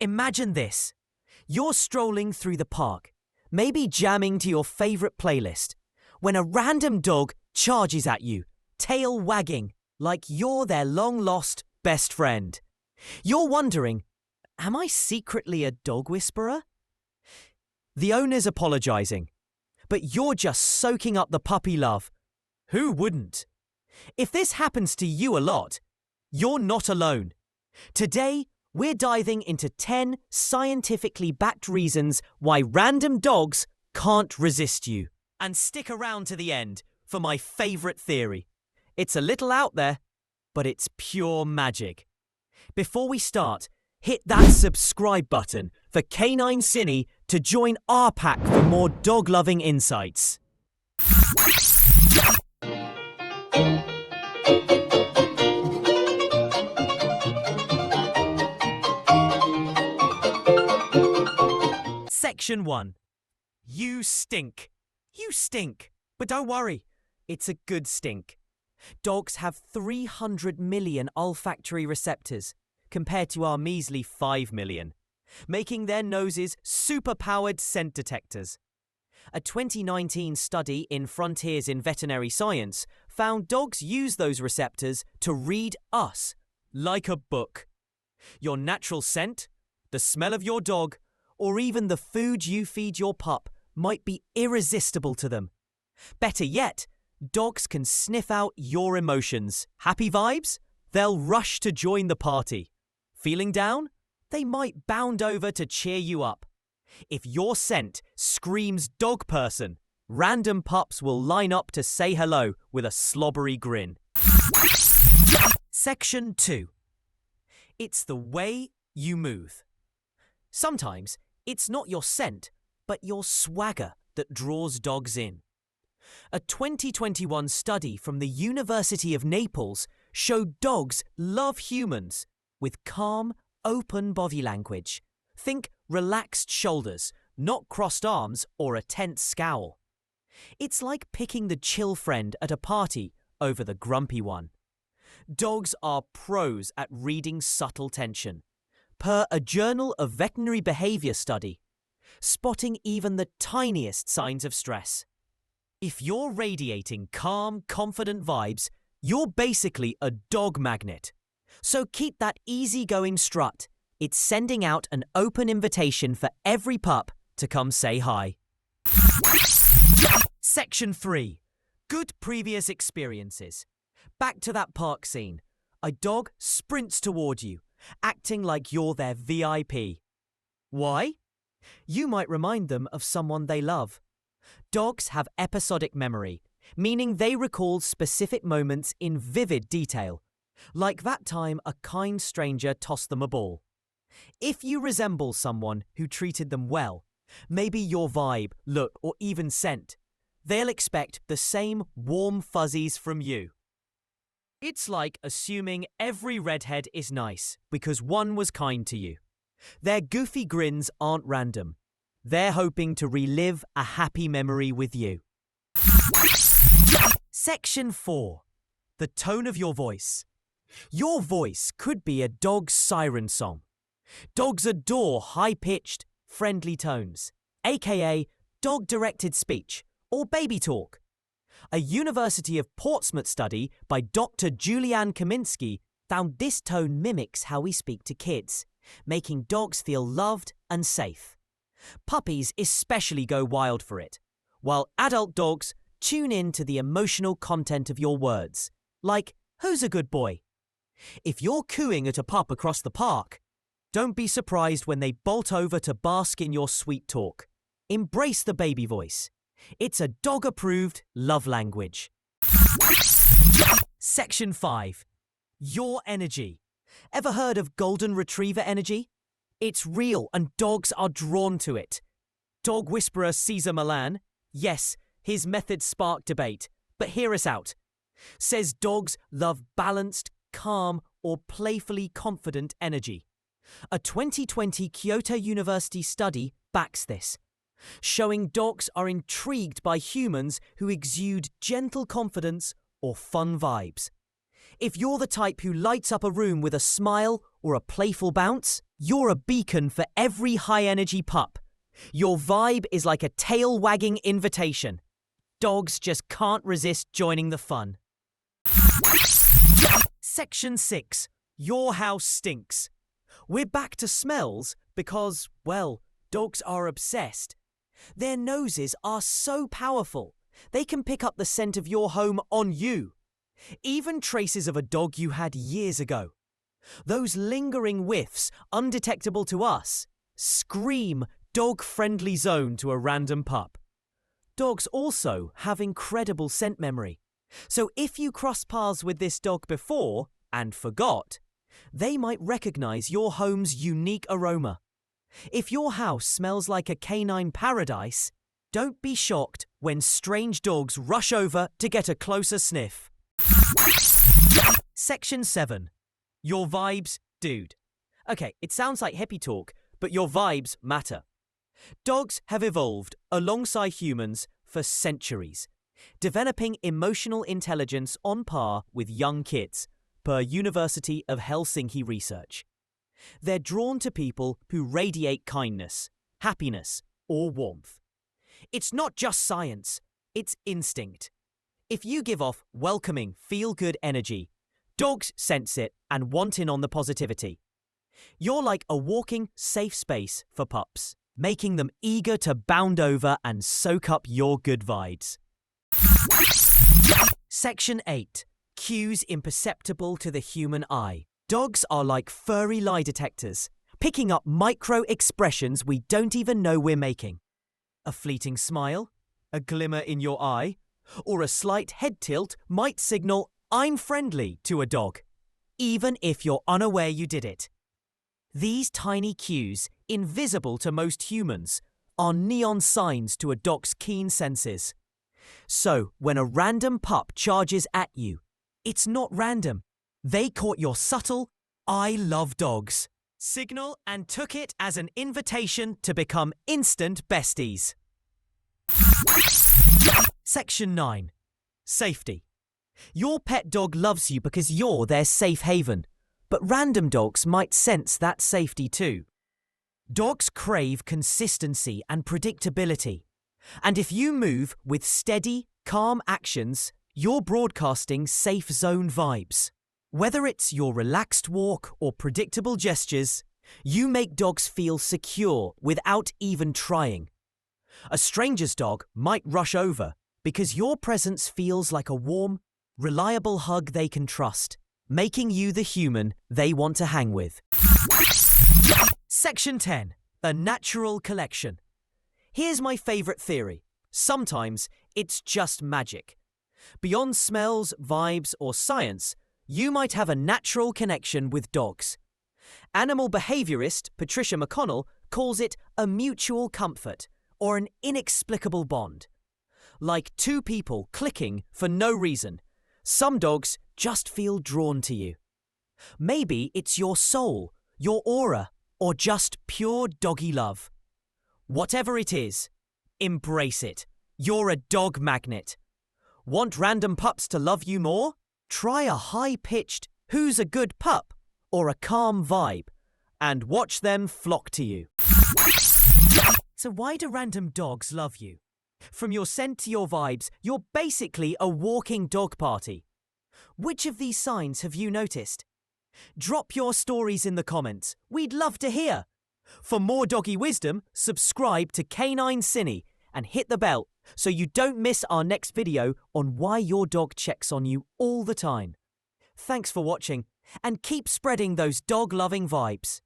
Imagine this. You're strolling through the park, maybe jamming to your favorite playlist, when a random dog charges at you, tail wagging, like you're their long-lost best friend. You're wondering, am I secretly a dog whisperer? The owner's apologizing, but you're just soaking up the puppy love. Who wouldn't? If this happens to you a lot, you're not alone. Today, we're diving into 10 scientifically backed reasons why random dogs can't resist you. And stick around to the end for my favorite theory. It's a little out there, but it's pure magic. Before we start, hit that subscribe button for CanineCine to join our pack for more dog-loving insights. Section 1. You stink. You stink. But don't worry, it's a good stink. Dogs have 300 million olfactory receptors, compared to our measly 5 million, making their noses super-powered scent detectors. A 2019 study in Frontiers in Veterinary Science found dogs use those receptors to read us like a book. Your natural scent, the smell of your dog, or even the food you feed your pup might be irresistible to them. Better yet, dogs can sniff out your emotions. Happy vibes? They'll rush to join the party. Feeling down? They might bound over to cheer you up. If your scent screams dog person, random pups will line up to say hello with a slobbery grin. Section 2. It's the way you move. Sometimes, it's not your scent, but your swagger that draws dogs in. A 2021 study from the University of Naples showed dogs love humans with calm, open body language. Think relaxed shoulders, not crossed arms or a tense scowl. It's like picking the chill friend at a party over the grumpy one. Dogs are pros at reading subtle tension. Per a Journal of Veterinary Behavior study, spotting even the tiniest signs of stress. If you're radiating calm, confident vibes, you're basically a dog magnet. So keep that easygoing strut. It's sending out an open invitation for every pup to come say hi. Section 3. Good previous experiences. Back to that park scene. A dog sprints toward you, acting like you're their VIP. Why? You might remind them of someone they love. Dogs have episodic memory, meaning they recall specific moments in vivid detail, like that time a kind stranger tossed them a ball. If you resemble someone who treated them well, maybe your vibe, look, or even scent, they'll expect the same warm fuzzies from you. It's like assuming every redhead is nice because one was kind to you. Their goofy grins aren't random. They're hoping to relive a happy memory with you. Section 4. The tone of your voice. Your voice could be a dog's siren song. Dogs adore high-pitched, friendly tones, aka dog-directed speech or baby talk. A University of Portsmouth study by Dr. Julianne Kaminski found this tone mimics how we speak to kids, making dogs feel loved and safe. Puppies especially go wild for it, while adult dogs tune in to the emotional content of your words, like, "Who's a good boy?" If you're cooing at a pup across the park, don't be surprised when they bolt over to bask in your sweet talk. Embrace the baby voice. It's a dog-approved love language. Section 5. Your energy. Ever heard of golden retriever energy? It's real and dogs are drawn to it. Dog whisperer Cesar Millan, yes, his methods spark debate, but hear us out. Says dogs love balanced, calm, or playfully confident energy. A 2020 Kyoto University study backs this, showing dogs are intrigued by humans who exude gentle confidence or fun vibes. If you're the type who lights up a room with a smile or a playful bounce, you're a beacon for every high-energy pup. Your vibe is like a tail-wagging invitation. Dogs just can't resist joining the fun. Section 6. Your house stinks. We're back to smells because, well, dogs are obsessed. Their noses are so powerful, they can pick up the scent of your home on you. Even traces of a dog you had years ago. Those lingering whiffs, undetectable to us, scream dog-friendly zone to a random pup. Dogs also have incredible scent memory. So if you crossed paths with this dog before and forgot, they might recognize your home's unique aroma. If your house smells like a canine paradise, don't be shocked when strange dogs rush over to get a closer sniff. Section 7. Your vibes, dude. Okay, it sounds like hippie talk, but your vibes matter. Dogs have evolved alongside humans for centuries, developing emotional intelligence on par with young kids, per University of Helsinki research. They're drawn to people who radiate kindness, happiness, or warmth. It's not just science, it's instinct. If you give off welcoming, feel-good energy, dogs sense it and want in on the positivity. You're like a walking, safe space for pups, making them eager to bound over and soak up your good vibes. Section 8. Cues imperceptible to the human eye. Dogs are like furry lie detectors, picking up micro-expressions we don't even know we're making. A fleeting smile, a glimmer in your eye, or a slight head tilt might signal "I'm friendly" to a dog, even if you're unaware you did it. These tiny cues, invisible to most humans, are neon signs to a dog's keen senses. So, when a random pup charges at you, it's not random. They caught your subtle "I love dogs" signal and took it as an invitation to become instant besties. Section 9. Safety. Your pet dog loves you because you're their safe haven, but random dogs might sense that safety too. Dogs crave consistency and predictability, and if you move with steady, calm actions, you're broadcasting safe zone vibes. Whether it's your relaxed walk or predictable gestures, you make dogs feel secure without even trying. A stranger's dog might rush over because your presence feels like a warm, reliable hug they can trust, making you the human they want to hang with. Section 10. The natural collection. Here's my favorite theory. Sometimes it's just magic. Beyond smells, vibes, or science, you might have a natural connection with dogs. Animal behaviorist Patricia McConnell calls it a mutual comfort or an inexplicable bond. Like two people clicking for no reason, some dogs just feel drawn to you. Maybe it's your soul, your aura, or just pure doggy love. Whatever it is, embrace it. You're a dog magnet. Want random pups to love you more? Try a high-pitched "who's a good pup" or a calm vibe, and watch them flock to you. So why do random dogs love you? From your scent to your vibes, you're basically a walking dog party. Which of these signs have you noticed? Drop your stories in the comments. We'd love to hear. For more doggy wisdom, subscribe to CanineCine and hit the bell so you don't miss our next video on why your dog checks on you all the time. Thanks for watching, and keep spreading those dog-loving vibes.